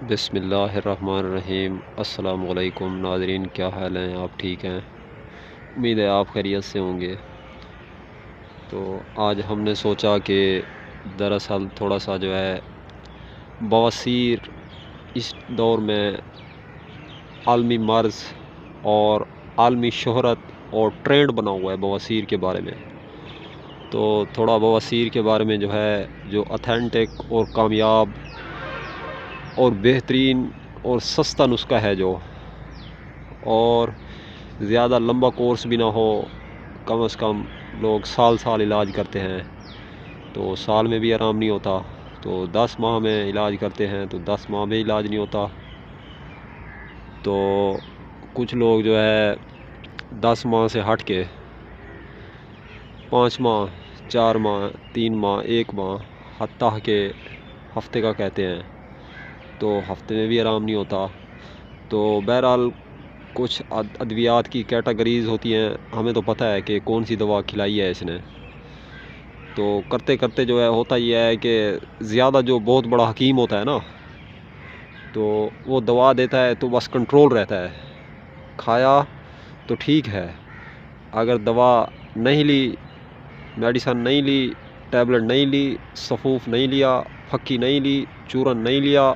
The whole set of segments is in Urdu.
بسم اللہ الرحمن الرحیم۔ السلام علیکم ناظرین، کیا حال ہیں؟ آپ ٹھیک ہیں؟ امید ہے آپ خیریت سے ہوں گے۔ تو آج ہم نے سوچا کہ دراصل تھوڑا سا جو ہے بواسیر اس دور میں عالمی مرض اور عالمی شہرت اور ٹرینڈ بنا ہوا ہے بواسیر کے بارے میں، تو تھوڑا بواسیر کے بارے میں جو ہے جو اتھینٹک اور کامیاب اور بہترین اور سستا نسخہ ہے، جو اور زیادہ لمبا کورس بھی نہ ہو، کم از کم لوگ سال علاج کرتے ہیں، تو سال میں بھی آرام نہیں ہوتا، تو 10 ماہ میں علاج کرتے ہیں تو 10 ماہ میں علاج نہیں ہوتا، تو کچھ لوگ جو ہے 10 ماہ سے ہٹ کے 5 ماہ 4 ماہ 3 ماہ 1 ماہ حتیٰ کہ ہفتے کا کہتے ہیں، تو ہفتے میں بھی آرام نہیں ہوتا۔ تو بہرحال کچھ ادویات کی کیٹیگریز ہوتی ہیں، ہمیں تو پتہ ہے کہ کون سی دوا کھلائی ہے اس نے، تو کرتے کرتے جو ہے ہوتا یہ ہے کہ زیادہ جو بہت بڑا حکیم ہوتا ہے نا، تو وہ دوا دیتا ہے تو بس کنٹرول رہتا ہے، کھایا تو ٹھیک ہے، اگر دوا نہیں لی، میڈیسن نہیں لی، ٹیبلٹ نہیں لی، سفوف نہیں لیا، پھکی نہیں لی، چورن نہیں لیا،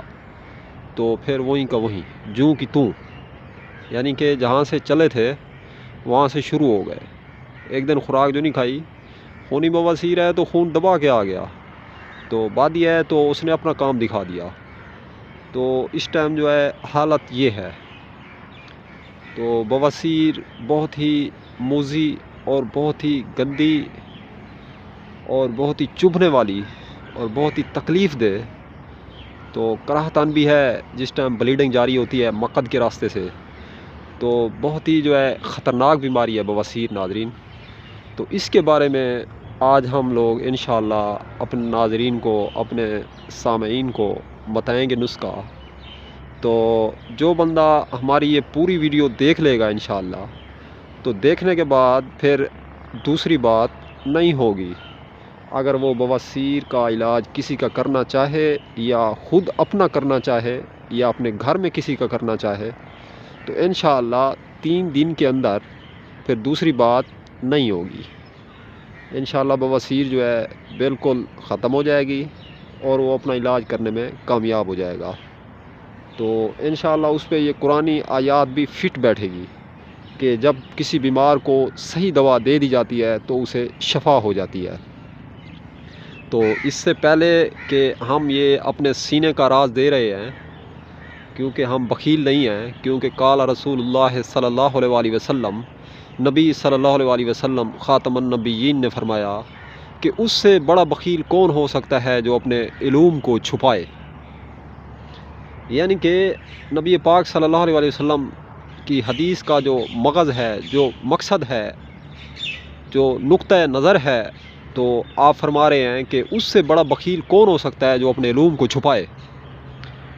تو پھر وہیں کا وہیں جوں کی توں، یعنی کہ جہاں سے چلے تھے وہاں سے شروع ہو گئے۔ ایک دن خوراک جو نہیں کھائی، خونی بواسیر ہے تو خون دبا کے آ گیا، تو بادی ہے تو اس نے اپنا کام دکھا دیا، تو اس ٹائم جو ہے حالت یہ ہے۔ تو بواسیر بہت ہی موذی اور بہت ہی گندی اور بہت ہی چبھنے والی اور بہت ہی تکلیف دہ، تو کراہتن بھی ہے جس ٹائم بلیڈنگ جاری ہوتی ہے مقد کے راستے سے، تو بہت ہی جو ہے خطرناک بیماری ہے بواسیر ناظرین۔ تو اس کے بارے میں آج ہم لوگ انشاءاللہ اپنے ناظرین کو، اپنے سامعین کو بتائیں گے نسخہ، تو جو بندہ ہماری یہ پوری ویڈیو دیکھ لے گا انشاءاللہ، تو دیکھنے کے بعد پھر دوسری بات نہیں ہوگی۔ اگر وہ بواسیر کا علاج کسی کا کرنا چاہے یا خود اپنا کرنا چاہے یا اپنے گھر میں کسی کا کرنا چاہے، تو انشاءاللہ 3 دن کے اندر پھر دوسری بات نہیں ہوگی، انشاءاللہ بواسیر جو ہے بالکل ختم ہو جائے گی اور وہ اپنا علاج کرنے میں کامیاب ہو جائے گا۔ تو انشاءاللہ اس پہ یہ قرآنی آیات بھی فٹ بیٹھے گی کہ جب کسی بیمار کو صحیح دوا دے دی جاتی ہے تو اسے شفا ہو جاتی ہے۔ تو اس سے پہلے کہ ہم یہ اپنے سینے کا راز دے رہے ہیں، کیونکہ ہم بخیل نہیں ہیں، کیونکہ قال رسول اللہ صلی اللہ علیہ وسلم، نبی صلی اللہ علیہ وسلم خاتم النبیین نے فرمایا کہ اس سے بڑا بخیل کون ہو سکتا ہے جو اپنے علوم کو چھپائے، یعنی کہ نبی پاک صلی اللہ علیہ وسلم کی حدیث کا جو مغز ہے، جو مقصد ہے، جو نقطہ نظر ہے، تو آپ فرما رہے ہیں کہ اس سے بڑا بخیل کون ہو سکتا ہے جو اپنے علوم کو چھپائے،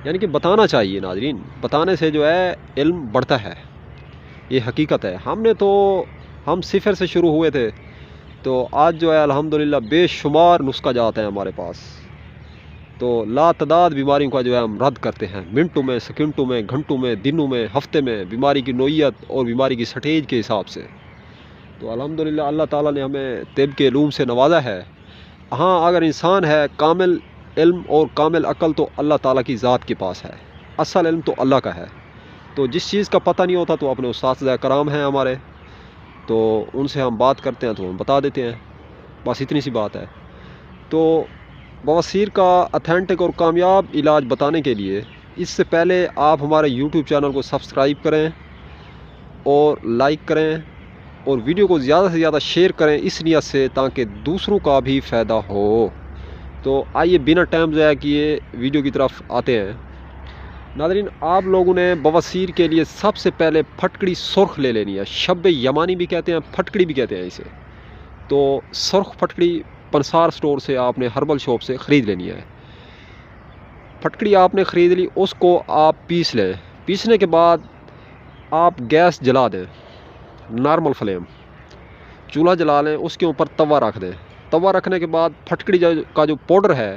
یعنی کہ بتانا چاہیے ناظرین، بتانے سے جو ہے علم بڑھتا ہے، یہ حقیقت ہے۔ ہم صفر سے شروع ہوئے تھے، تو آج جو ہے الحمدللہ بے شمار نسخہ جات ہیں ہمارے پاس، تو لا تعداد بیماریوں کا جو ہے ہم رد کرتے ہیں، منٹوں میں، سیکنڈوں میں، گھنٹوں میں، دنوں میں، ہفتے میں، بیماری کی نوعیت اور بیماری کی سٹیج کے حساب سے۔ تو الحمدللہ اللہ تعالیٰ نے ہمیں طب کے علوم سے نوازا ہے۔ ہاں، اگر انسان ہے کامل علم اور کامل عقل تو اللہ تعالیٰ کی ذات کے پاس ہے، اصل علم تو اللہ کا ہے، تو جس چیز کا پتہ نہیں ہوتا تو اپنے اساتذہ کرام ہیں ہمارے، تو ان سے ہم بات کرتے ہیں تو ہم بتا دیتے ہیں، بس اتنی سی بات ہے۔ تو بواسیر کا اتھینٹک اور کامیاب علاج بتانے کے لیے اس سے پہلے آپ ہمارے یوٹیوب چینل کو سبسکرائب کریں اور لائک کریں اور ویڈیو کو زیادہ سے زیادہ شیئر کریں، اس نیت سے تاکہ دوسروں کا بھی فائدہ ہو۔ تو آئیے بنا ٹائم ضائع کیے ویڈیو کی طرف آتے ہیں۔ ناظرین، آپ لوگوں نے بواسیر کے لیے سب سے پہلے پھٹکڑی سرخ لے لینی ہے، شب یمانی بھی کہتے ہیں، پھٹکڑی بھی کہتے ہیں اسے، تو سرخ پھٹکڑی پنسار سٹور سے آپ نے ہربل شاپ سے خرید لینی ہے۔ پھٹکڑی آپ نے خرید لی، اس کو آپ پیس لیں، پیسنے کے بعد آپ گیس جلا دیں، نارمل فلیم، چولہا جلا لیں، اس کے اوپر توا رکھ دیں، توا رکھنے کے بعد پھٹکڑی کا جو پاؤڈر ہے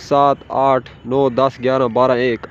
7, 8, 9, 10, 11, 12, 1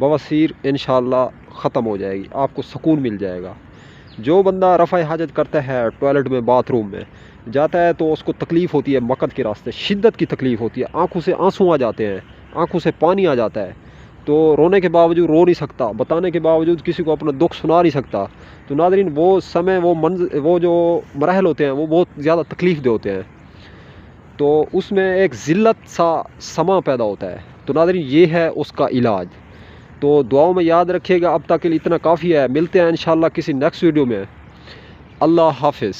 بواسیر انشاءاللہ ختم ہو جائے گی، آپ کو سکون مل جائے گا۔ جو بندہ رفع حاجت کرتا ہے ٹوائلٹ میں، باتھ روم میں جاتا ہے تو اس کو تکلیف ہوتی ہے، مقد کے راستے شدت کی تکلیف ہوتی ہے، آنکھوں سے آنسو آ جاتے ہیں، آنکھوں سے پانی آ جاتا ہے، تو رونے کے باوجود رو نہیں سکتا، بتانے کے باوجود کسی کو اپنا دکھ سنا نہیں سکتا۔ تو ناظرین وہ سمے، وہ جو مراحل ہوتے ہیں وہ بہت زیادہ تکلیف دہ ہوتے ہیں، تو اس میں ایک ذلت سا سما پیدا ہوتا ہے۔ تو ناظرین یہ ہے اس کا علاج، تو دعاؤں میں یاد رکھیے گا۔ اب تک کے لیے اتنا کافی ہے، ملتے ہیں انشاءاللہ کسی نیکسٹ ویڈیو میں۔ اللہ حافظ۔